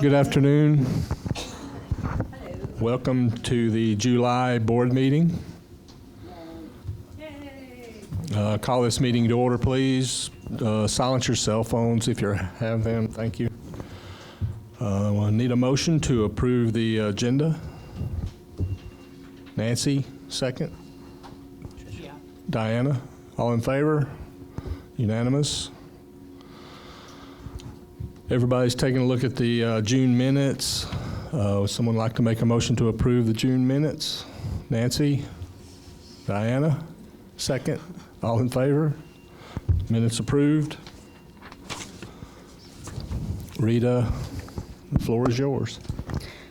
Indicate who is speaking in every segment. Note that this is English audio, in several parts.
Speaker 1: Good afternoon. Welcome to the July board meeting. Call this meeting to order, please. Silence your cell phones if you have them. Thank you. I need a motion to approve the agenda. Nancy, second.
Speaker 2: Yeah.
Speaker 1: Diana, all in favor? Unanimous. Everybody's taking a look at the June minutes. Would someone like to make a motion to approve the June minutes? Nancy? Diana? Second. All in favor? Minutes approved. Rita, the floor is yours.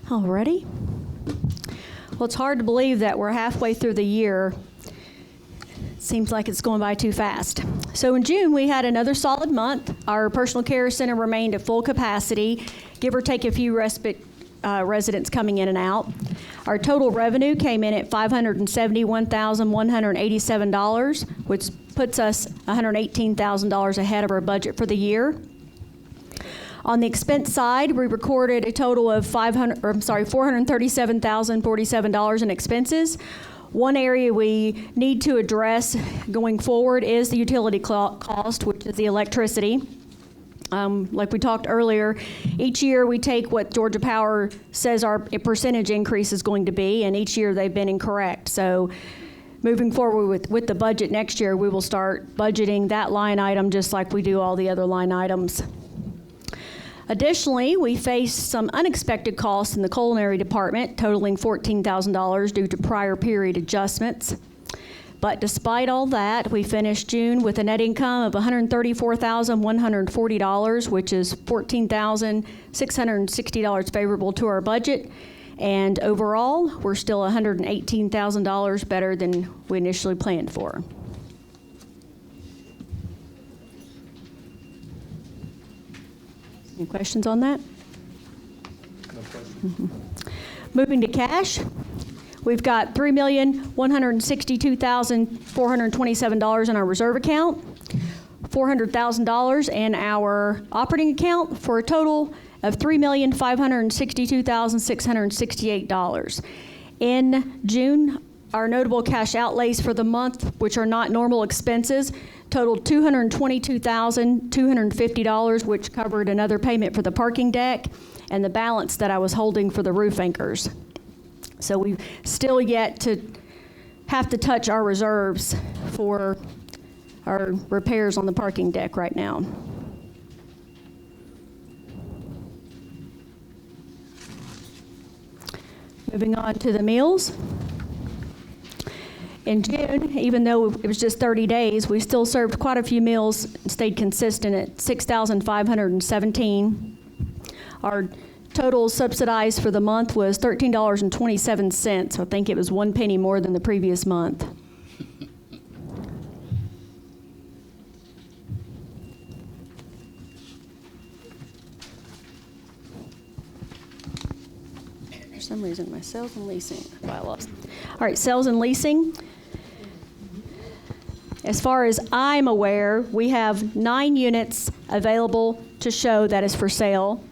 Speaker 3: Alrighty. Well, it's hard to believe that we're halfway through the year. Seems like it's going by too fast. So in June, we had another solid month. Our personal care center remained at full capacity, give or take a few residents coming in and out. Our total revenue came in at $571,187, which puts us $118,000 ahead of our budget for the year. On the expense side, we recorded a total of $437,047 in expenses. One area we need to address going forward is the utility cost, which is the electricity. Like we talked earlier, each year we take what Georgia Power says our percentage increase is going to be, and each year they've been incorrect. So moving forward with the budget next year, we will start budgeting that line item just like we do all the other line items. Additionally, we faced some unexpected costs in the culinary department, totaling $14,000 due to prior period adjustments. But despite all that, we finished June with a net income of $134,140, which is $14,660 favorable to our budget. And overall, we're still $118,000 better than we initially planned for. Any questions on that?
Speaker 1: No questions.
Speaker 3: Moving to cash, we've got $3,162,427 in our reserve account, $400,000 in our operating account, for a total of $3,562,668. In June, our notable cash outlays for the month, which are not normal expenses, totaled $222,250, which covered another payment for the parking deck and the balance that I was holding for the roof anchors. So we've still yet to have to touch our reserves for our repairs on the parking deck right now. Moving on to the meals. In June, even though it was just 30 days, we still served quite a few meals and stayed consistent at 6,517. Our total subsidized for the month was $13.27, so I think it was 1 penny more than the previous month. For some reason, my sales and leasing, I lost. All right, sales and leasing. As far as I'm aware, we have 9 units available to show that is for sale,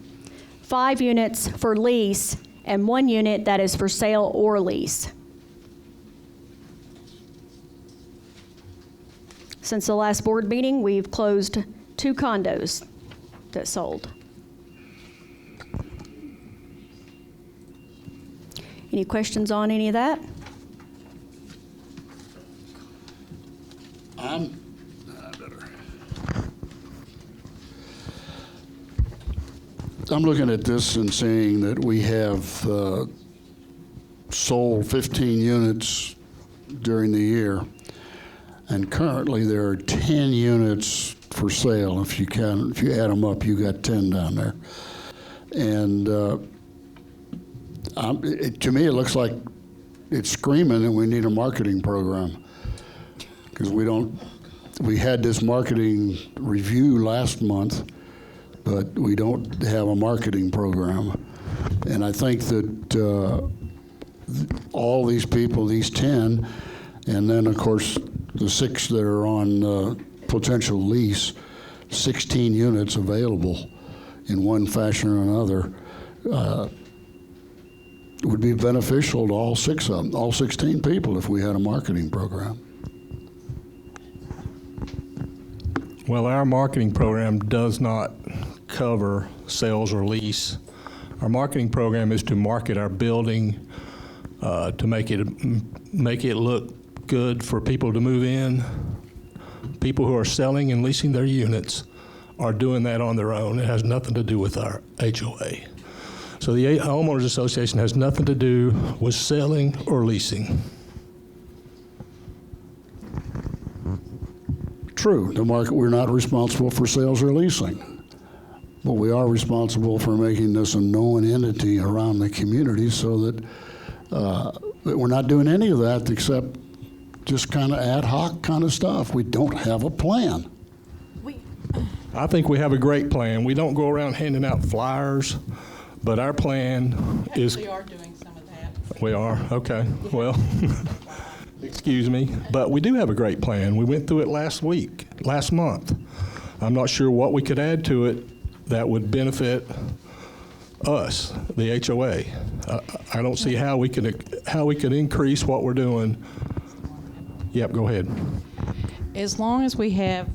Speaker 3: 5 units for lease, and 1 unit that is for sale or lease. Since the last board meeting, we've closed 2 condos that sold. Any questions on any of that?
Speaker 4: I'm looking at this and saying that we have sold 15 units during the year, and currently there are 10 units for sale. If you add them up, you got 10 down there. And to me, it looks like it's screaming that we need a marketing program, because we had this marketing review last month, but we don't have a marketing program. And I think that all these people, these 10, and then of course the 6 that are on potential lease, 16 units available in one fashion or another. would be beneficial to all 6 of them, all 16 people, if we had a marketing program.
Speaker 1: Well, our marketing program does not cover sales or lease. Our marketing program is to market our building, to make it look good for people to move in. People who are selling and leasing their units are doing that on their own. It has nothing to do with our HOA. So the homeowners association has nothing to do with selling or leasing.
Speaker 4: True, the market, we're not responsible for sales or leasing, but we are responsible for making this a known entity around the community so that we're not doing any of that except just kind of ad hoc kind of stuff. We don't have a plan.
Speaker 1: I think we have a great plan. We don't go around handing out flyers, but our plan is...
Speaker 2: We are doing some of that.
Speaker 1: We are? Okay. Well, excuse me. But we do have a great plan. We went through it last month. I'm not sure what we could add to it that would benefit us, the HOA. I don't see how we could increase what we're doing. Yep, go ahead.
Speaker 2: As long as we have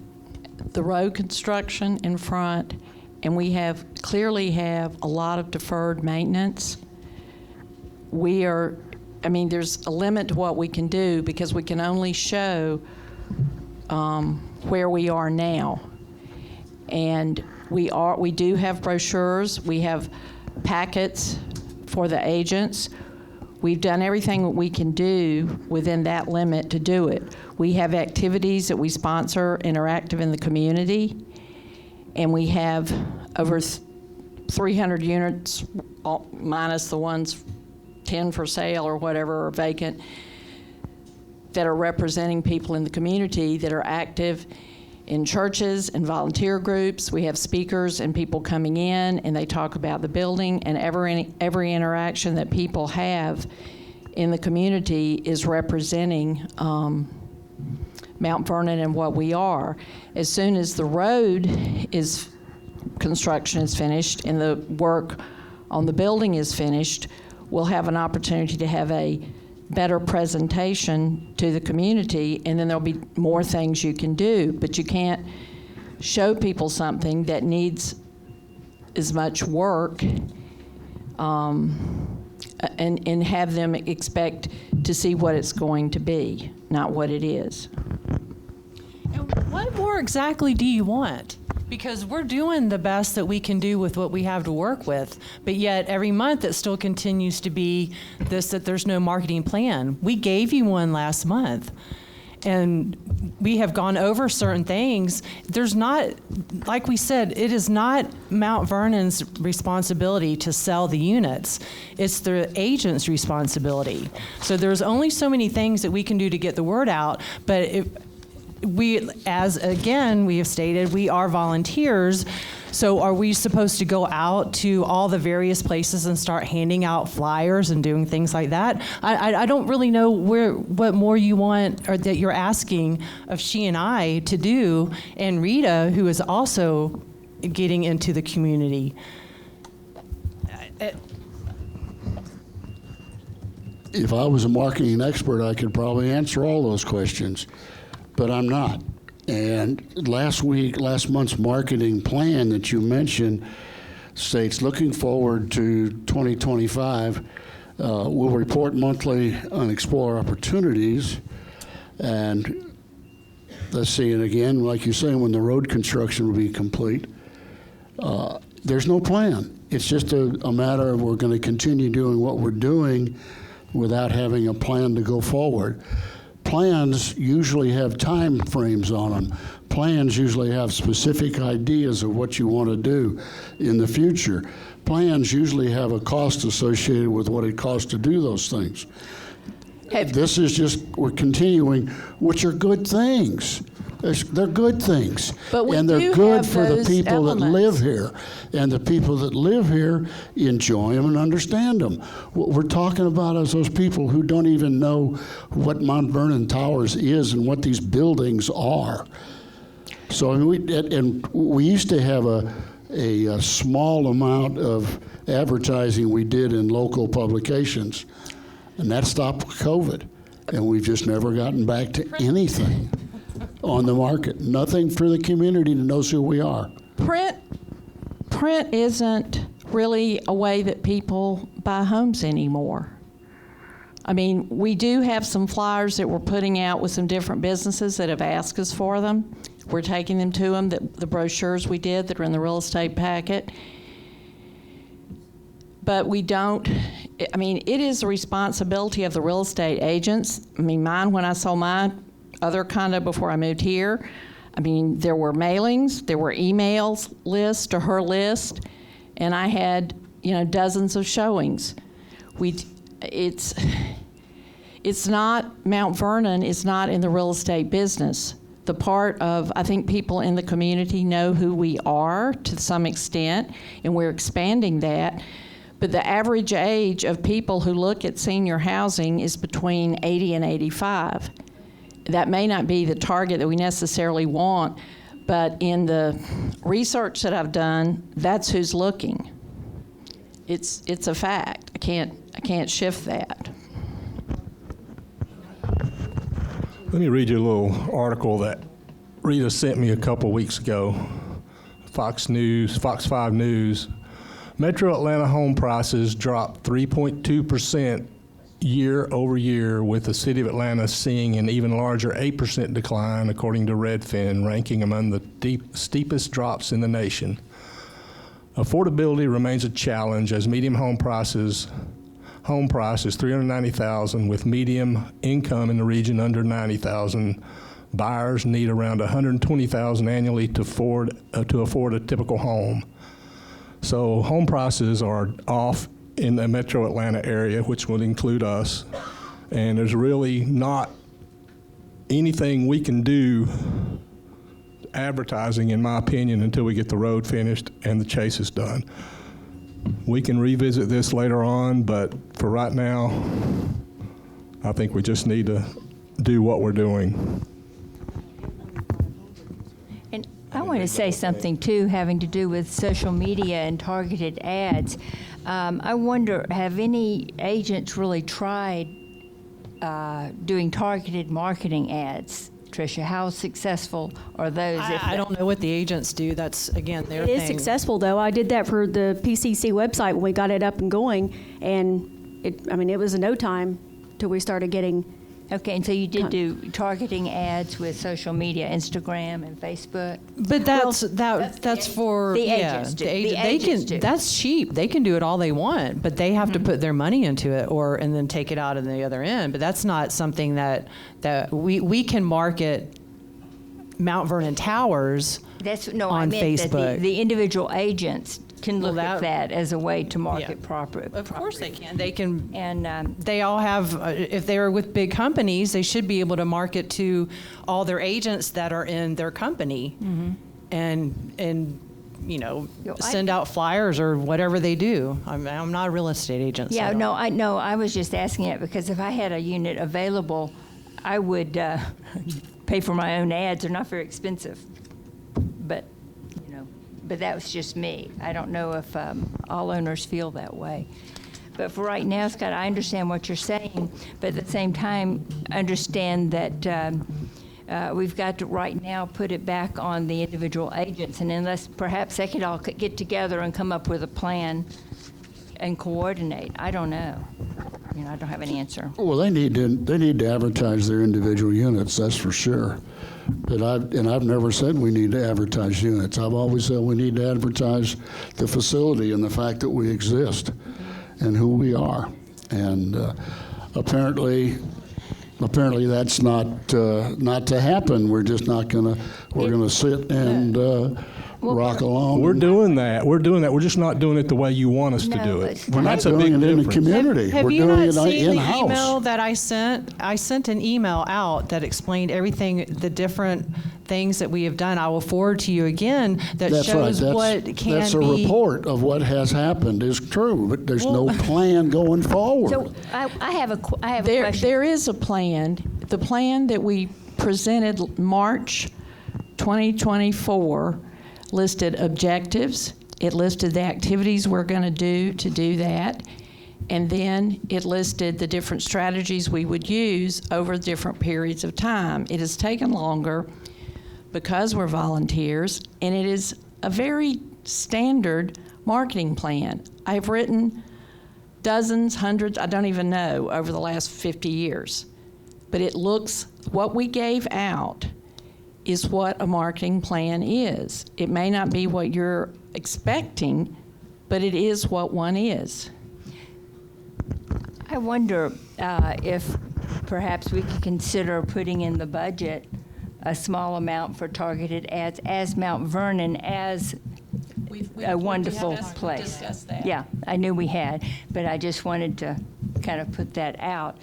Speaker 2: the road construction in front and we clearly have a lot of deferred maintenance, there's a limit to what we can do because we can only show where we are now. And we do have brochures, we have packets for the agents. We've done everything that we can do within that limit to do it. We have activities that we sponsor interactive in the community, and we have over 300 units, minus the ones 10 for sale or whatever are vacant, that are representing people in the community that are active in churches and volunteer groups. We have speakers and people coming in, and they talk about the building, and every interaction that people have in the community is representing Mount Vernon and what we are. As soon as the road construction is finished and the work on the building is finished, we'll have an opportunity to have a better presentation to the community, and then there'll be more things you can do. But you can't show people something that needs as much work and have them expect to see what it's going to be, not what it is.
Speaker 5: And what more exactly do you want? Because we're doing the best that we can do with what we have to work with, but yet every month it still continues to be that there's no marketing plan. We gave you one last month, and we have gone over certain things. There's not, like we said, it is not Mount Vernon's responsibility to sell the units. It's the agent's responsibility. So there's only so many things that we can do to get the word out, but we have stated, we are volunteers. So are we supposed to go out to all the various places and start handing out flyers and doing things like that? I don't really know what more you want or that you're asking of she and I to do, and Rita, who is also getting into the community.
Speaker 4: If I was a marketing expert, I could probably answer all those questions, but I'm not. And last month's marketing plan that you mentioned states, looking forward to 2025, we'll report monthly on Explore Opportunities. And let's see, and again, like you're saying, when the road construction will be complete, there's no plan. It's just a matter of we're going to continue doing what we're doing without having a plan to go forward. Plans usually have time frames on them. Plans usually have specific ideas of what you want to do in the future. Plans usually have a cost associated with what it costs to do those things. This is just, we're continuing, which are good things. They're good things.
Speaker 2: But we
Speaker 4: and they're
Speaker 2: do
Speaker 4: good
Speaker 2: have
Speaker 4: for the
Speaker 2: those
Speaker 4: people that live
Speaker 2: elements.
Speaker 4: here. And the people that live here enjoy them and understand them. What we're talking about is those people who don't even know what Mount Vernon Towers is and what these buildings are. So we used to have a small amount of advertising we did in local publications, and that stopped with COVID. And we've just never gotten back to anything on the market. Nothing for the community that knows who we are.
Speaker 2: Print isn't really a way that people buy homes anymore. I mean, we do have some flyers that we're putting out with some different businesses that have asked us for them. We're taking them to them, the brochures we did that are in the real estate packet. But we don't, I mean, it is the responsibility of the real estate agents. I mean, mine, when I sold my other condo before I moved here, I mean, there were mailings, there were emails, lists to her list, and I had, you know, dozens of showings. It's not, Mount Vernon is not in the real estate business. The part of, I think people in the community know who we are to some extent, and we're expanding that. But the average age of people who look at senior housing is between 80 and 85. That may not be the target that we necessarily want, but in the research that I've done, that's who's looking. It's a fact. I can't shift that.
Speaker 1: Let me read you a little article that Rita sent me a couple weeks ago. Fox 5 News. Metro Atlanta home prices dropped 3.2% year over year, with the city of Atlanta seeing an even larger 8% decline, according to Redfin, ranking among the steepest drops in the nation. Affordability remains a challenge as median home price is $390,000, with medium income in the region under $90,000. Buyers need around $120,000 annually to afford a typical home. So home prices are off in the metro Atlanta area, which would include us, and there's really not anything we can do advertising, in my opinion, until we get the road finished and the chase is done. We can revisit this later on, but for right now, I think we just need to do what we're doing.
Speaker 6: And I want to say something, too, having to do with social media and targeted ads. I wonder, have any agents really tried doing targeted marketing ads? Tricia, how successful are those?
Speaker 5: I don't know what the agents do. That's, again, their thing.
Speaker 3: It is successful, though. I did that for the PCC website when we got it up and going, and it was in no time till we started getting.
Speaker 6: Okay, and so you did do targeting ads with social media, Instagram and Facebook?
Speaker 5: But that's for
Speaker 6: the agents do. The agents do.
Speaker 5: That's cheap. They can do it all they want, but they have to put their money into it and then take it out on the other end. But that's not something that we can market Mount Vernon Towers on
Speaker 6: I meant
Speaker 5: Facebook.
Speaker 6: That the individual agents can look at
Speaker 5: that-
Speaker 6: that as a way to market property.
Speaker 5: Of course they can. They can.
Speaker 6: And
Speaker 5: They all have, if they are with big companies, they should be able to market to all their agents that are in their company, and send out flyers or whatever they do. I'm not a real estate agent.
Speaker 6: yeah,
Speaker 5: so
Speaker 6: no, I was just asking it because if I had a unit available, I would pay for my own ads. They're not very expensive, but that was just me. I don't know if all owners feel that way. But for right now, Scott, I understand what you're saying, but at the same time, understand that we've got to right now put it back on the individual agents, and unless perhaps they could all get together and come up with a plan and coordinate. I don't know. I don't have an answer.
Speaker 4: Well, they need to advertise their individual units, that's for sure. But I've never said we need to advertise units. I've always said we need to advertise the facility and the fact that we exist and who we are. And apparently that's not to happen. We're just not gonna sit and rock along.
Speaker 1: We're doing that. We're just not doing it the way you want us to
Speaker 6: No,
Speaker 1: do it.
Speaker 6: it's
Speaker 4: We're not
Speaker 1: That's a
Speaker 4: doing
Speaker 1: big
Speaker 4: it in the
Speaker 1: difference.
Speaker 4: community.
Speaker 5: Have
Speaker 4: We're
Speaker 5: you
Speaker 4: doing
Speaker 5: not
Speaker 4: it
Speaker 5: seen the
Speaker 4: in-house.
Speaker 5: email that I sent? I sent an email out that explained everything, the different things that we have done. I will forward to you again that
Speaker 4: That's right.
Speaker 5: shows what can
Speaker 4: That's a
Speaker 5: be.
Speaker 4: report of what has happened is true, but there's no plan going forward.
Speaker 6: So I have a question.
Speaker 2: There is a plan. The plan that we presented March 2024 listed objectives, It listed the activities we're going to do that. And then it listed the different strategies we would use over different periods of time. It has taken longer because we're volunteers, and it is a very standard marketing plan. I've written dozens, hundreds, I don't even know, over the last 50 years. But it looks, what we gave out is what a marketing plan is. It may not be what you're expecting, but it is what one is.
Speaker 6: I wonder if perhaps we could consider putting in the budget a small amount for targeted ads as Mount Vernon as a wonderful place.
Speaker 2: Discussed that.
Speaker 6: Yeah, I knew we had, but I just wanted to kind of put that out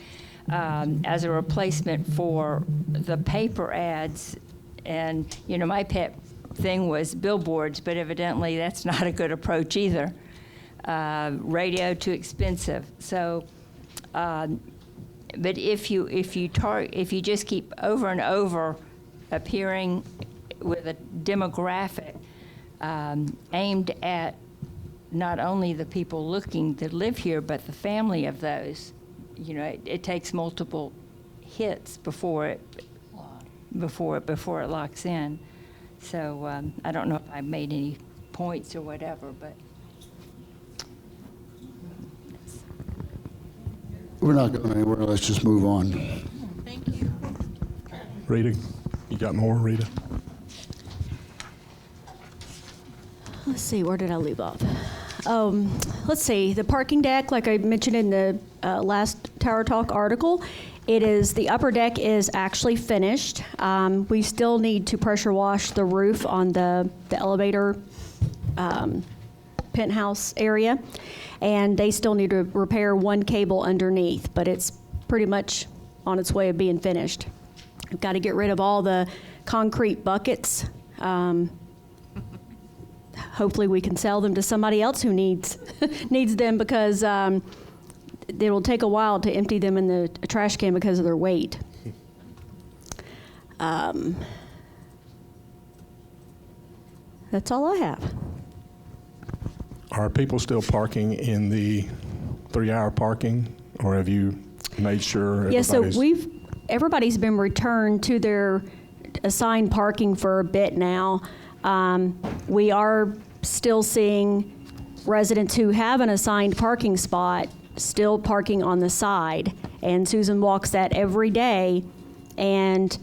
Speaker 6: as a replacement for the paper ads. And, you know, my pet thing was billboards, but evidently that's not a good approach either. Radio too expensive. So, but if you just keep over and over appearing with a demographic aimed at not only the people looking that live here, but the family of those, you know, it takes multiple hits before it locks in. So I don't know if I made any points or whatever, but.
Speaker 4: We're not going anywhere. Let's just move on.
Speaker 5: Thank you.
Speaker 1: Rita, you got more, Rita?
Speaker 3: Let's see, where did I leave off? Let's see, the parking deck, like I mentioned in the last Tower Talk article, the upper deck is actually finished. We still need to pressure wash the roof on the elevator penthouse area, and they still need to repair one cable underneath, but it's pretty much on its way of being finished. We've got to get rid of all the concrete buckets. Hopefully we can sell them to somebody else who needs them, because it will take a while to empty them in the trash can because of their weight. That's all I have.
Speaker 1: Are people still parking in the 3-hour parking, or have you made sure
Speaker 3: Yeah, so
Speaker 1: everybody's...
Speaker 3: everybody's been returned to their assigned parking for a bit now. We are still seeing residents who have an assigned parking spot still parking on the side, and Susan walks that every day. And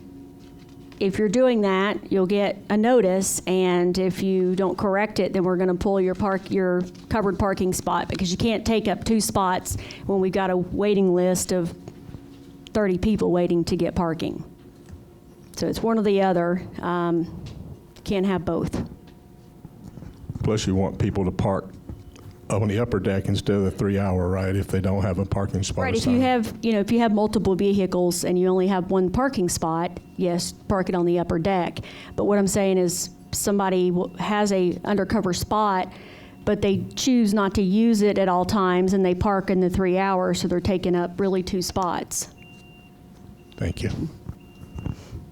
Speaker 3: if you're doing that, you'll get a notice, and if you don't correct it, then we're going to pull your covered parking spot, because you can't take up 2 spots when we've got a waiting list of 30 people waiting to get parking. So it's one or the other. Can't have both.
Speaker 1: Plus, you want people to park on the upper deck instead of the 3-hour, right, if they don't have a parking spot
Speaker 3: Right, if
Speaker 1: assigned.
Speaker 3: if you have multiple vehicles and you only have one parking spot, yes, park it on the upper deck. But what I'm saying is, somebody has a undercover spot, but they choose not to use it at all times, and they park in the 3 hours, so they're taking up really 2 spots.
Speaker 1: Thank you.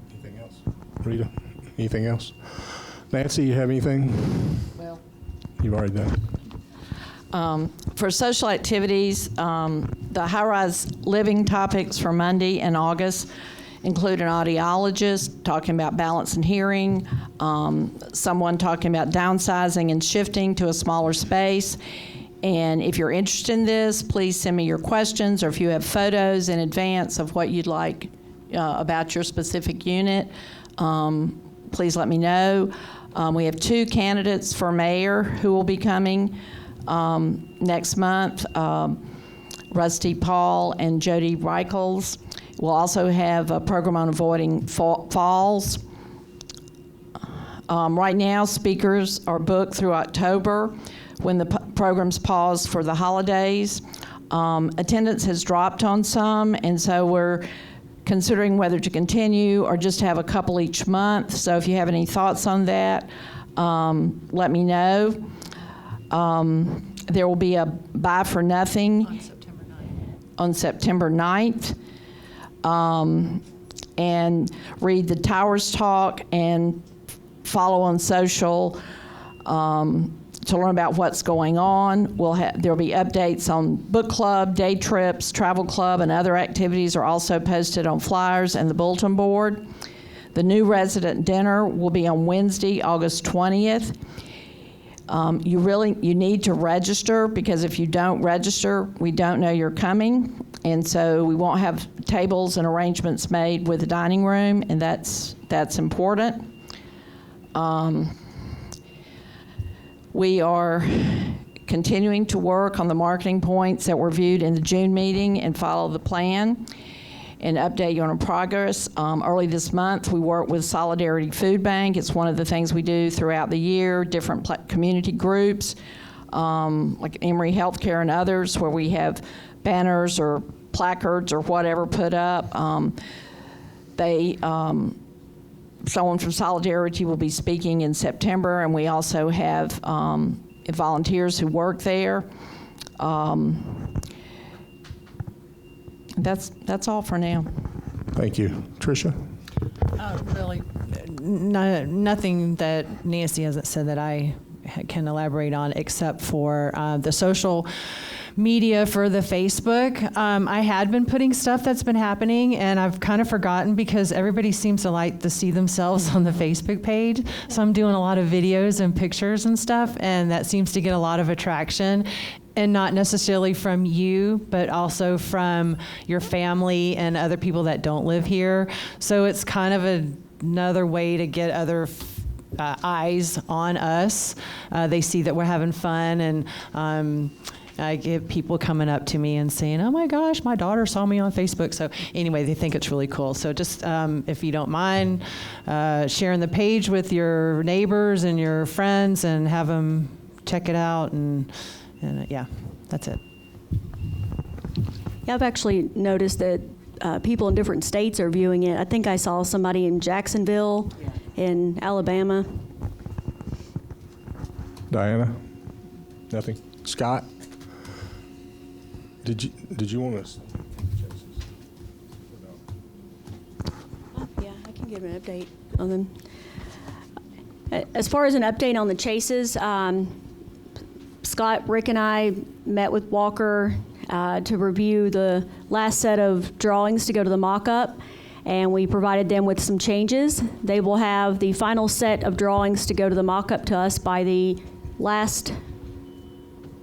Speaker 1: Anything else? Rita, anything else? Nancy, you have anything?
Speaker 2: Well,
Speaker 1: You've already done it.
Speaker 2: for social activities, the high-rise living topics for Monday and August include an audiologist talking about balance and hearing, someone talking about downsizing and shifting to a smaller space. And if you're interested in this, please send me your questions, or if you have photos in advance of what you'd like about your specific unit, please let me know. We have 2 candidates for mayor who will be coming next month, Rusty Paul and Jody Reichels. We'll also have a program on avoiding falls. Right now, speakers are booked through October, when the program's paused for the holidays. Attendance has dropped on some, and so we're considering whether to continue or just have a couple each month. So if you have any thoughts on that, let me know. There will be a Buy for Nothing on September 9th. And read the Towers Talk and follow on social to learn about what's going on. There'll be updates on book club, day trips, travel club, and other activities are also posted on flyers and the bulletin board. The new resident dinner will be on Wednesday, August 20th. You need to register, because if you don't register, we don't know you're coming. And so we won't have tables and arrangements made with the dining room, and that's important. We are continuing to work on the marketing points that were viewed in the June meeting and follow the plan and update you on our progress. Early this month, we worked with Solidarity Food Bank. It's one of the things we do throughout the year, different community groups, like Emory Healthcare and others, where we have banners or placards or whatever put up. Someone from Solidarity will be speaking in September, and we also have volunteers who work there. That's all for now.
Speaker 1: Thank you. Tricia?
Speaker 5: Really, nothing that Nancy hasn't said that I can elaborate on, except for the social media for the Facebook. I had been putting stuff that's been happening, and I've kind of forgotten because everybody seems to like to see themselves on the Facebook page. So I'm doing a lot of videos and pictures and stuff, and that seems to get a lot of attraction. And not necessarily from you, but also from your family and other people that don't live here. So it's kind of another way to get other eyes on us. They see that we're having fun, and I get people coming up to me and saying, "Oh my gosh, my daughter saw me on Facebook." So anyway, they think it's really cool. So just if you don't mind sharing the page with your neighbors and your friends and have them check it out, and yeah, that's it.
Speaker 3: Yeah, I've actually noticed that people in different states are viewing it. I think I saw somebody in Jacksonville, in Alabama.
Speaker 1: Diana? Nothing? Scott? Did you want to?
Speaker 3: Yeah, I can give an update on them. As far as an update on the chases, Scott, Rick, and I met with Walker to review the last set of drawings to go to the mock-up, and we provided them with some changes. They will have the final set of drawings to go to the mock-up to us by the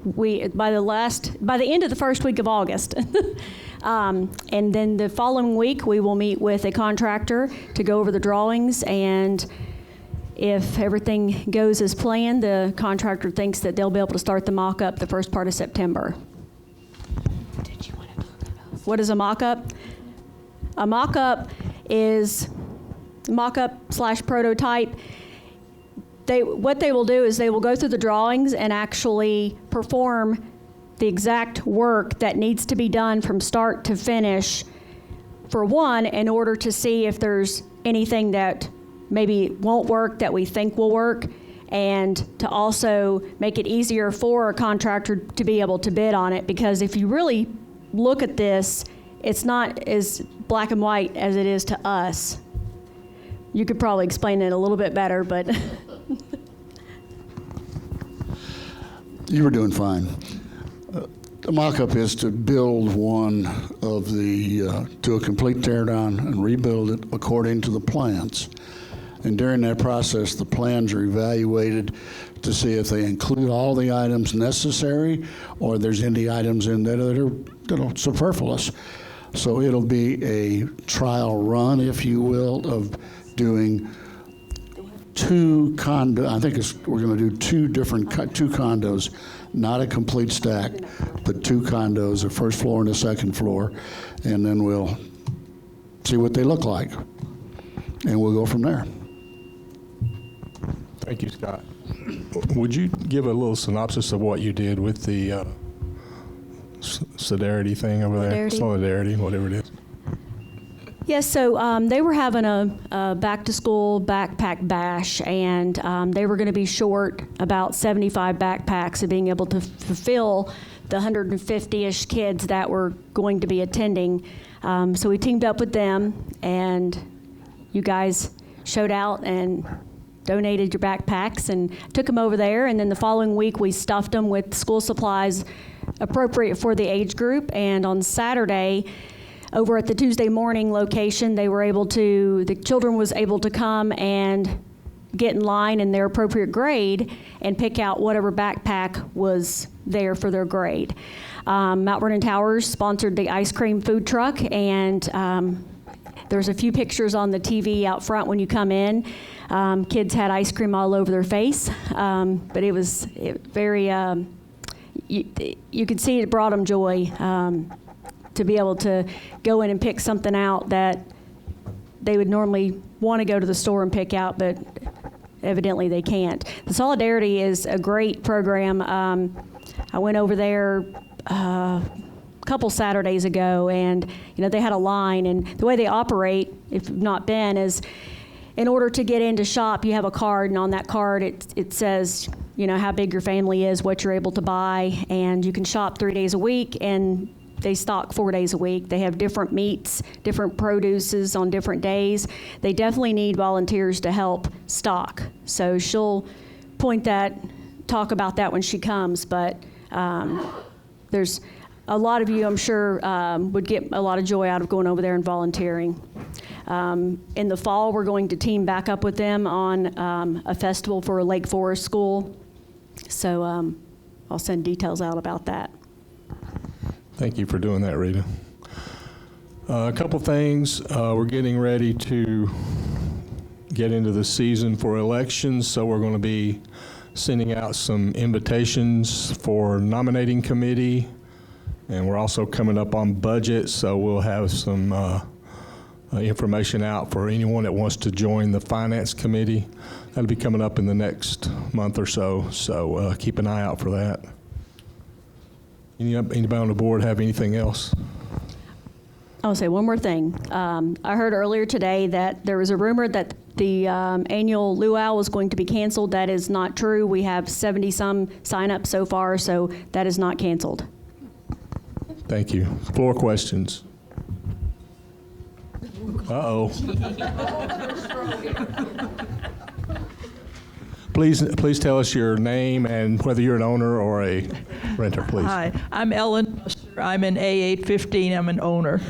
Speaker 3: end of the first week of August. And then the following week, we will meet with a contractor to go over the drawings, and if everything goes as planned, the contractor thinks that they'll be able to start the mock-up the first part of September. What is a mock-up? A mock-up is mock-up/prototype. What they will do is they will go through the drawings and actually perform the exact work that needs to be done from start to finish, for one, in order to see if there's anything that maybe won't work that we think will work, and to also make it easier for a contractor to be able to bid on it. Because if you really look at this, it's not as black and white as it is to us. You could probably explain it a little bit better, but
Speaker 4: You were doing fine. The mock-up is to build one of to a complete teardown and rebuild it according to the plans. And during that process, the plans are evaluated to see if they include all the items necessary, or there's any items in there that are superfluous. So it'll be a trial run, if you will, of doing two condos. I think we're going to do two condos, not a complete stack, but two condos, a first floor and a second floor, and then we'll see what they look like, and we'll go from there.
Speaker 1: Thank you, Scott. Would you give a little synopsis of what you did with the Solidarity thing over there? Solidarity, whatever it is.
Speaker 3: yes, so they were having a back-to-school backpack bash, and they were going to be short about 75 backpacks of being able to fulfill the 150-ish kids that were going to be attending. So we teamed up with them, and you guys showed out and donated your backpacks and took them over there. And then the following week, we stuffed them with school supplies appropriate for the age group. And on Saturday, over at the Tuesday morning location, the children was able to come and get in line in their appropriate grade and pick out whatever backpack was there for their grade. Mount Vernon Towers sponsored the ice cream food truck, and there's a few pictures on the TV out front when you come in. Kids had ice cream all over their face, but it was very, you could see it brought them joy to be able to go in and pick something out that they would normally want to go to the store and pick out, but evidently they can't. The Solidarity is a great program. I went over there a couple Saturdays ago, and they had a line, and the way they operate, if you've not been, is in order to get in to shop, you have a card, and on that card it says how big your family is, what you're able to buy, and you can shop 3 days a week, and they stock 4 days a week. They have different meats, different produces on different days. They definitely need volunteers to help stock. So she'll talk about that when she comes, but there's a lot of you, I'm sure, would get a lot of joy out of going over there and volunteering. In the fall, we're going to team back up with them on a festival for a Lake Forest school. So I'll send details out about that.
Speaker 1: Thank you for doing that, Rita. A couple things. We're getting ready to get into the season for elections, so we're going to be sending out some invitations for nominating committee, and we're also coming up on budget, so we'll have some information out for anyone that wants to join the finance committee. That'll be coming up in the next month or so keep an eye out for that. Anybody on the board have anything else?
Speaker 3: I'll say one more thing. I heard earlier today that there was a rumor that the annual luau was going to be canceled. That is not true. We have 70-some sign-ups so far, so that is not canceled.
Speaker 1: Thank you. Floor questions. Uh-oh. Please tell us your name and whether you're an owner or a renter, please.
Speaker 7: Hi, I'm Ellen Buster. I'm in A815. I'm an owner.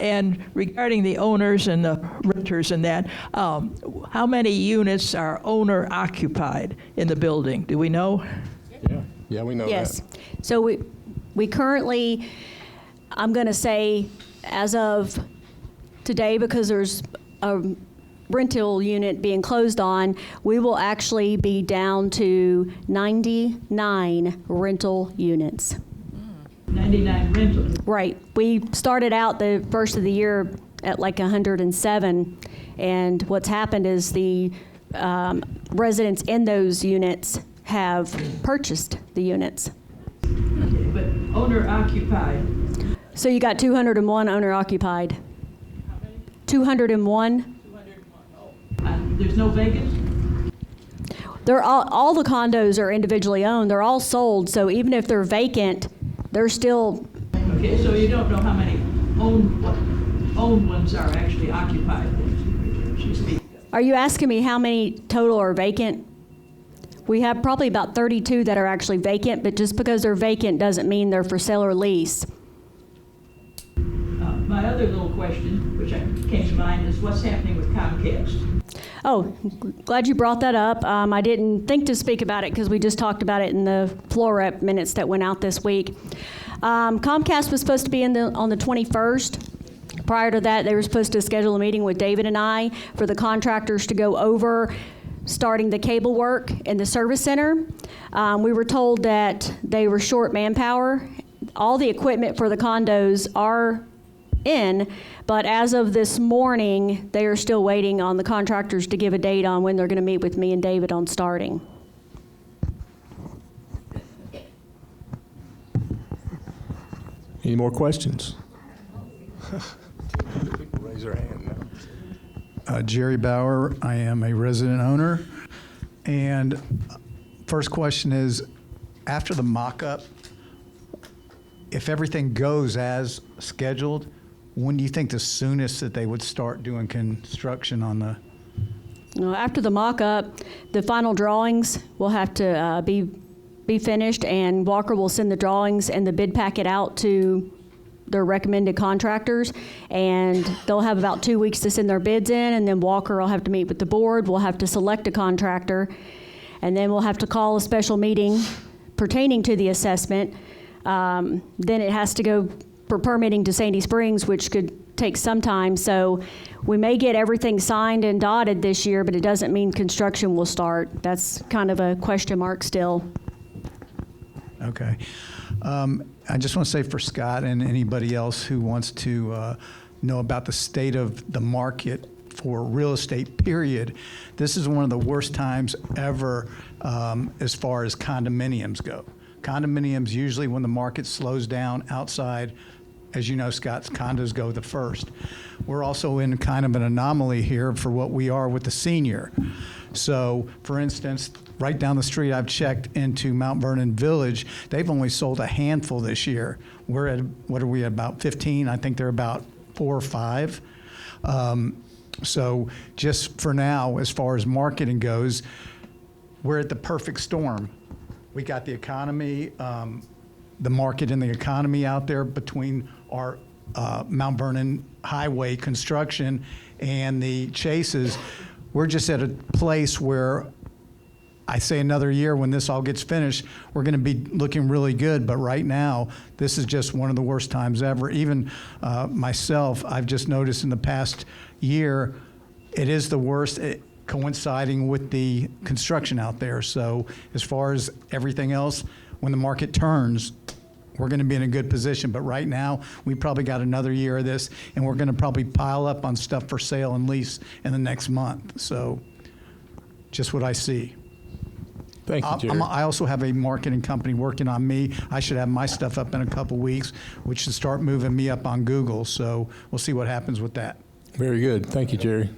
Speaker 7: And regarding the owners and the renters and that, how many units are owner occupied in the building? Do we know?
Speaker 1: Yeah, we know
Speaker 3: Yes.
Speaker 1: that.
Speaker 3: So we currently, I'm going to say, as of today, because there's a rental unit being closed on, we will actually be down to 99 rental units.
Speaker 7: 99 rentals.
Speaker 3: Right. We started out the first of the year at like 107, and what's happened is the residents in those units have purchased the units.
Speaker 7: But owner occupied.
Speaker 3: So you got 201 owner occupied.
Speaker 7: How many?
Speaker 3: 201.
Speaker 7: 201. There's no vacant?
Speaker 3: They're all the condos are individually owned. They're all sold. So even if they're vacant, they're still.
Speaker 7: Okay, so you don't know how many owned ones are actually occupied. She speaks.
Speaker 3: Are you asking me how many total are vacant? We have probably about 32 that are actually vacant, but just because they're vacant doesn't mean they're for sale or lease.
Speaker 7: My other little question, which came to mind, is what's happening with Comcast?
Speaker 3: Oh, glad you brought that up. I didn't think to speak about it because we just talked about it in the floor rep minutes that went out this week. Comcast was supposed to be on the 21st. Prior to that, they were supposed to schedule a meeting with David and I for the contractors to go over starting the cable work in the service center. We were told that they were short manpower. All the equipment for the condos are in, but as of this morning, they are still waiting on the contractors to give a date on when they're going to meet with me and David on starting.
Speaker 1: Any more questions? People raise their hand now.
Speaker 8: Jerry Bauer. I am a resident owner. And first question is, after the mock-up, if everything goes as scheduled, when do you think the soonest that they would start doing construction on the
Speaker 3: After the mock-up, the final drawings will have to be finished, and Walker will send the drawings and the bid packet out to their recommended contractors, and they'll have about 2 weeks to send their bids in, and then Walker will have to meet with the board. We'll have to select a contractor, and then we'll have to call a special meeting pertaining to the assessment. Then it has to go for permitting to Sandy Springs, which could take some time. So we may get everything signed and dotted this year, but it doesn't mean construction will start. That's kind of a question mark still.
Speaker 8: Okay. I just want to say for Scott and anybody else who wants to know about the state of the market for real estate, period, this is one of the worst times ever as far as condominiums go. Condominiums, usually when the market slows down outside, as you know, Scott, condos go the first. We're also in kind of an anomaly here for what we are with the senior. So, for instance, right down the street, I've checked into Mount Vernon Village. They've only sold a handful this year. We're at, what are we, about 15? I think they're about 4 or 5. So just for now, as far as marketing goes, we're at the perfect storm. We got the economy, the market and the economy out there between our Mount Vernon Highway construction and the chases. We're just at a place where I say another year when this all gets finished, we're going to be looking really good. But right now, this is just one of the worst times ever. Even myself, I've just noticed in the past year, it is the worst, coinciding with the construction out there. So as far as everything else, when the market turns, we're going to be in a good position. But right now, we probably got another year of this, and we're going to probably pile up on stuff for sale and lease in the next month. So just what I see.
Speaker 1: Thank you, Jerry.
Speaker 8: I also have a marketing company working on me. I should have my stuff up in a couple weeks, which should start moving me up on Google. So we'll see what happens with that.
Speaker 1: Very good. Thank you, Jerry.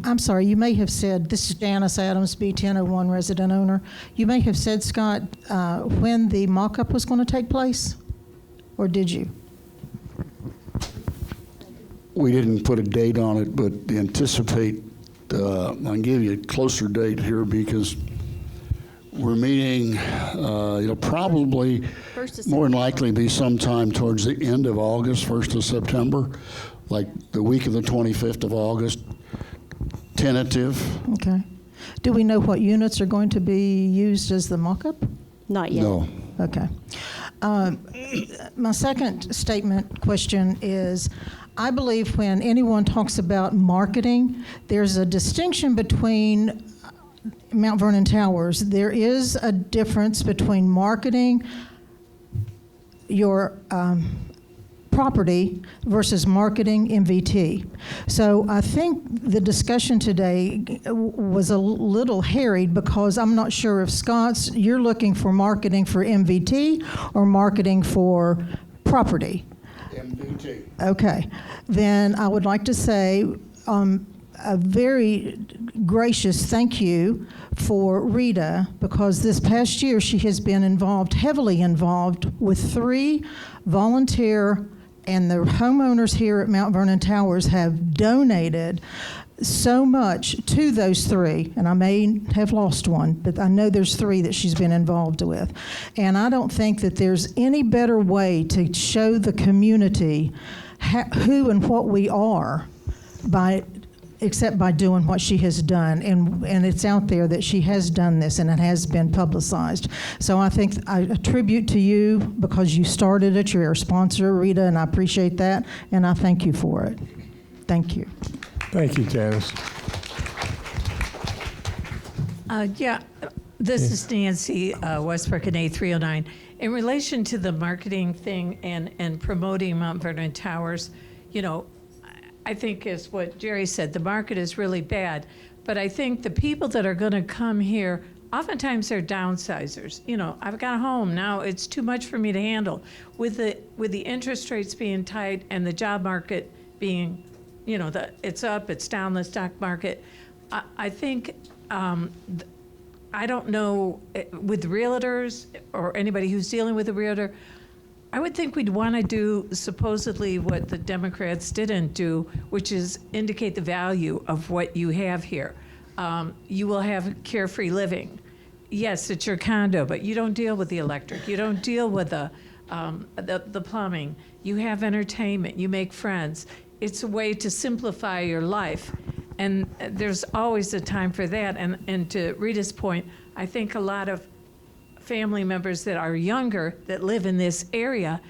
Speaker 9: I'm sorry, you may have said, this is Janice Adams, B1001 resident owner. You may have said, Scott, when the mock-up was going to take place, or did you?
Speaker 4: We didn't put a date on it, but anticipate, I'll give you a closer date here because we're meeting, it'll probably more than likely be sometime towards the end of August, 1st of September, like the week of the 25th of August. Tentative.
Speaker 9: Okay. Do we know what units are going to be used as the mock-up?
Speaker 3: Not yet.
Speaker 4: No.
Speaker 9: Okay. My second question is, I believe when anyone talks about marketing, there's a distinction between Mount Vernon Towers. There is a difference between marketing your property versus marketing MVT. So I think the discussion today was a little harried because I'm not sure if Scott's, you're looking for marketing for MVT or marketing for property.
Speaker 4: MVT.
Speaker 9: Okay. Then I would like to say a very gracious thank you for Rita, because this past year she has been heavily involved with 3 volunteer, and the homeowners here at Mount Vernon Towers have donated so much to those 3, and I may have lost one, but I know there's 3 that she's been involved with. And I don't think that there's any better way to show the community who and what we are except by doing what she has done. And it's out there that she has done this, and it has been publicized. So I think I attribute to you because you started it. You're a sponsor, Rita, and I appreciate that, and I thank you for it. Thank you.
Speaker 1: Thank you, Janice.
Speaker 10: This is Nancy Westbrook in A309. In relation to the marketing thing and promoting Mount Vernon Towers, I think is what Jerry said, the market is really bad. But I think the people that are going to come here, oftentimes they're downsizers. I've got a home now, it's too much for me to handle. With the interest rates being tight and the job market being, it's up, it's down, the stock market, I think, I don't know, with realtors or anybody who's dealing with a realtor, I would think we'd want to do supposedly what the Democrats didn't do, which is indicate the value of what you have here. You will have carefree living. Yes, it's your condo, but you don't deal with the electric. You don't deal with the plumbing. You have entertainment. You make friends. It's a way to simplify your life. And there's always a time for that. And to Rita's point, I think a lot of family members that are younger that live in this area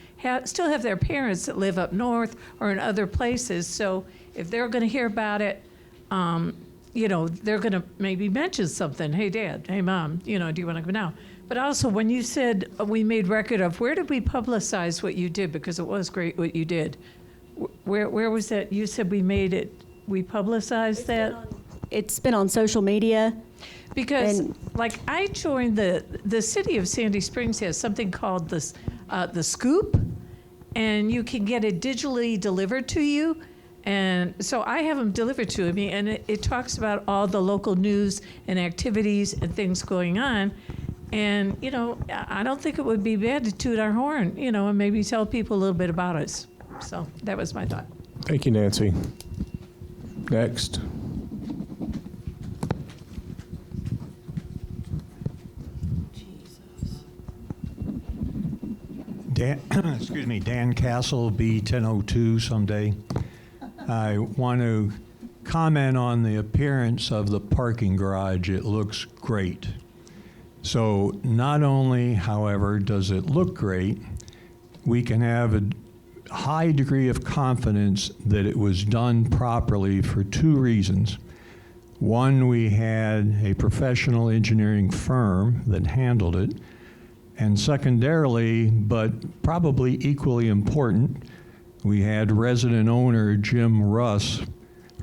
Speaker 10: still have their parents that live up north or in other places. So if they're going to hear about it, you know, they're going to maybe mention something. Hey, Dad. Hey, Mom. You know, do you want to come now? But also, when you said we made record of, where did we publicize what you did? Because it was great what you did. Where was that? You said we publicized that?
Speaker 3: It's been on social media.
Speaker 10: Because,
Speaker 3: And-
Speaker 10: like, I joined the city of Sandy Springs has something called the Scoop, and you can get it digitally delivered to you. And so I have them delivered to me, and it talks about all the local news and activities and things going on. And, you know, I don't think it would be bad to toot our horn, you know, and maybe tell people a little bit about us. So that was my thought.
Speaker 1: Thank you, Nancy. Next.
Speaker 11: Dan, excuse me, Dan Castle, B1002 someday. I want to comment on the appearance of the parking garage. It looks great. So not only, however, does it look great, we can have a high degree of confidence that it was done properly for two reasons. One, we had a professional engineering firm that handled it. And secondarily, but probably equally important, we had resident owner Jim Russ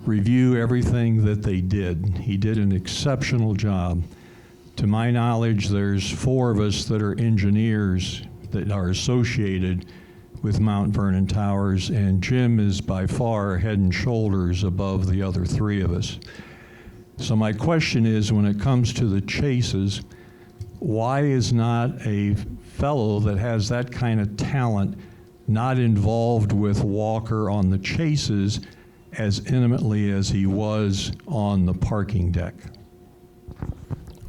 Speaker 11: review everything that they did. He did an exceptional job. To my knowledge, there's 4 of us that are engineers that are associated with Mount Vernon Towers, and Jim is by far head and shoulders above the other 3 of us. So my question is, when it comes to the chases, why is not a fellow that has that kind of talent not involved with Walker on the chases as intimately as he was on the parking deck?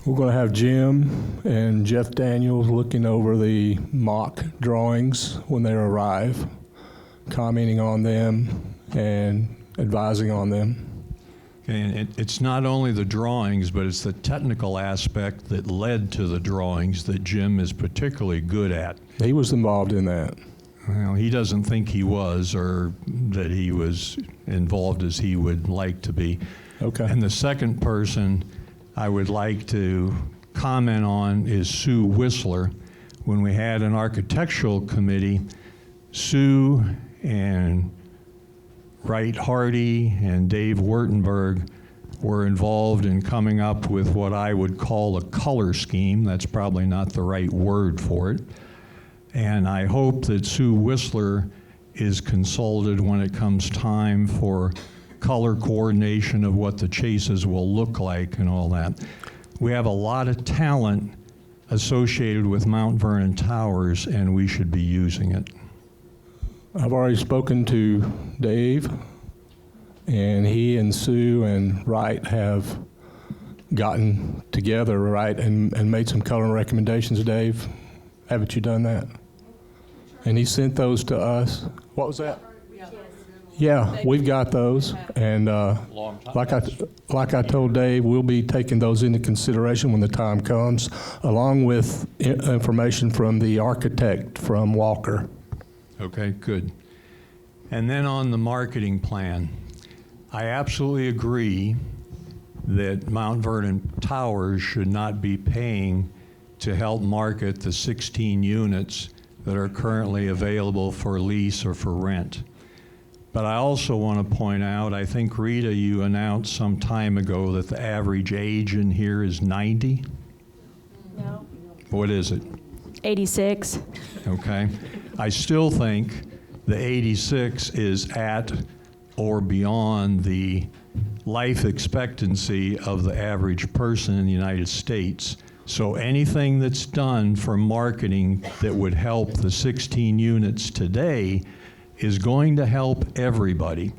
Speaker 1: We're going to have Jim and Jeff Daniels looking over the mock drawings when they arrive, commenting on them and advising on them.
Speaker 11: And it's not only the drawings, but it's the technical aspect that led to the drawings that Jim is particularly good at.
Speaker 1: He was involved in that.
Speaker 11: Well, he doesn't think he was, or that he was involved as he would like to be.
Speaker 1: Okay.
Speaker 11: And the second person I would like to comment on is Sue Whistler. When we had an architectural committee, Sue and Wright Hardy and Dave Wurtenberg were involved in coming up with what I would call a color scheme. That's probably not the right word for it. And I hope that Sue Whistler is consulted when it comes time for color coordination of what the chases will look like and all that. We have a lot of talent associated with Mount Vernon Towers, and we should be using it.
Speaker 1: I've already spoken to Dave, and he and Sue and Wright have gotten together, right, and made some color recommendations. Dave, haven't you done that? And he sent those to us. What was that? Yeah, we've got those, and like I told Dave, we'll be taking those into consideration when the time comes, along with information from the architect from Walker.
Speaker 11: Okay, good. And then on the marketing plan, I absolutely agree that Mount Vernon Towers should not be paying to help market the 16 units that are currently available for lease or for rent. But I also want to point out, I think, Rita, you announced some time ago that the average age in here is 90?
Speaker 3: No.
Speaker 11: What is it?
Speaker 3: 86.
Speaker 11: Okay. I still think the 86 is at or beyond the life expectancy of the average person in the United States. So anything that's done for marketing that would help the 16 units today is going to help everybody.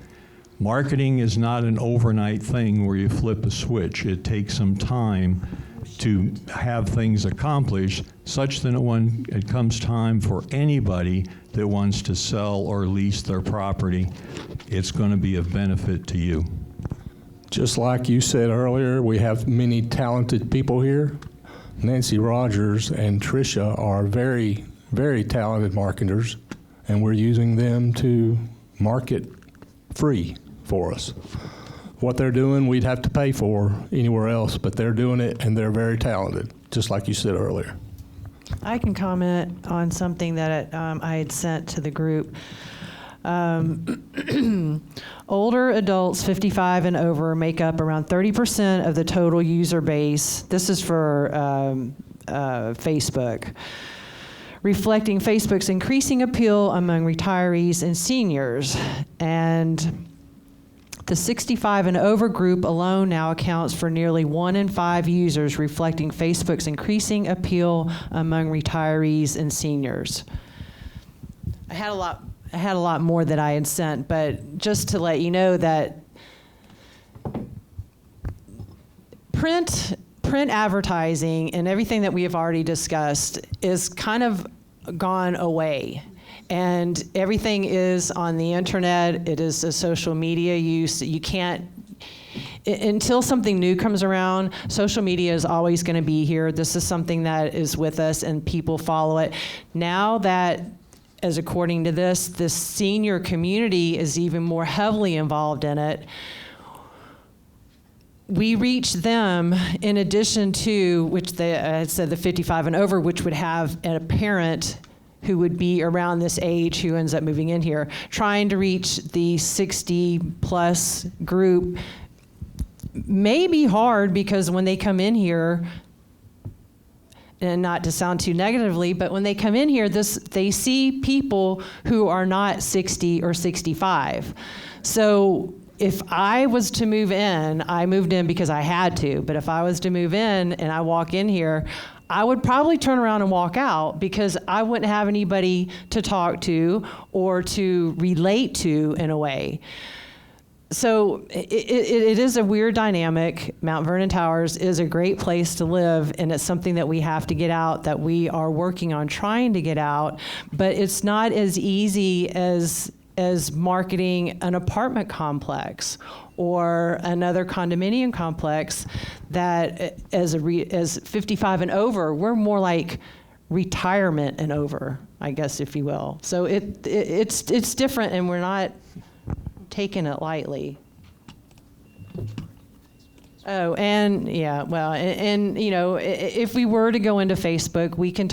Speaker 11: Marketing is not an overnight thing where you flip a switch. It takes some time to have things accomplished such that when it comes time for anybody that wants to sell or lease their property, it's going to be of benefit to you.
Speaker 1: Just like you said earlier, we have many talented people here. Nancy Rogers and Tricia are very, very talented marketers, and we're using them to market free for us. What they're doing, we'd have to pay for anywhere else, but they're doing it, and they're very talented, just like you said earlier.
Speaker 5: I can comment on something that I had sent to the group. Older adults 55 and over make up around 30% of the total user base. This is for Facebook, reflecting Facebook's increasing appeal among retirees and seniors. And the 65 and over group alone now accounts for nearly 1 in 5 users, reflecting Facebook's increasing appeal among retirees and seniors. I had a lot more that I had sent, but just to let you know that print advertising and everything that we have already discussed is kind of gone away. And everything is on the internet. It is a social media use. You can't, until something new comes around, social media is always going to be here. This is something that is with us and people follow it. Now that, as according to this senior community is even more heavily involved in it, we reach them in addition to, which they said the 55 and over, which would have a parent who would be around this age who ends up moving in here. Trying to reach the 60 plus group may be hard because when they come in here, and not to sound too negatively, but when they come in here, they see people who are not 60 or 65. So if I was to move in, I moved in because I had to, but if I was to move in and I walk in here, I would probably turn around and walk out because I wouldn't have anybody to talk to or to relate to in a way. So it is a weird dynamic. Mount Vernon Towers is a great place to live, and it's something that we have to get out, that we are working on trying to get out, but it's not as easy as marketing an apartment complex or another condominium complex that as 55 and over, we're more like retirement and over, I guess, if you will. So it's different, and we're not taking it lightly. Oh, and yeah, well, and you know, if we were to go into Facebook, we can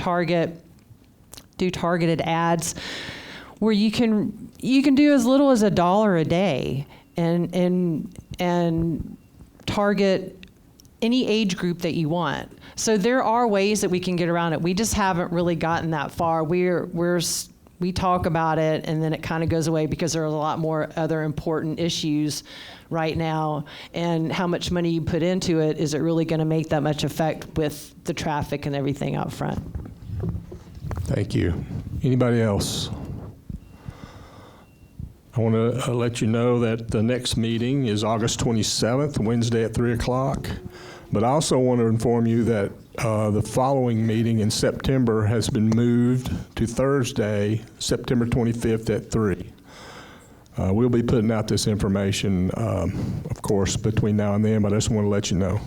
Speaker 5: do targeted ads where you can do as little as $1 a day and target any age group that you want. So there are ways that we can get around it. We just haven't really gotten that far. We talk about it and then it kind of goes away because there are a lot more other important issues right now, and how much money you put into it, is it really going to make that much effect with the traffic and everything out front?
Speaker 1: Thank you. Anybody else? I want to let you know that the next meeting is August 27th, Wednesday at 3 o'clock. But I also want to inform you that the following meeting in September has been moved to Thursday, September 25th at 3. We'll be putting out this information, of course, between now and then, but I just want to let you know.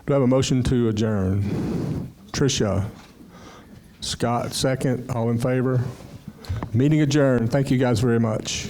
Speaker 1: Do I have a motion to adjourn? Tricia, Scott, second. All in favor? Meeting adjourned. Thank you guys very much.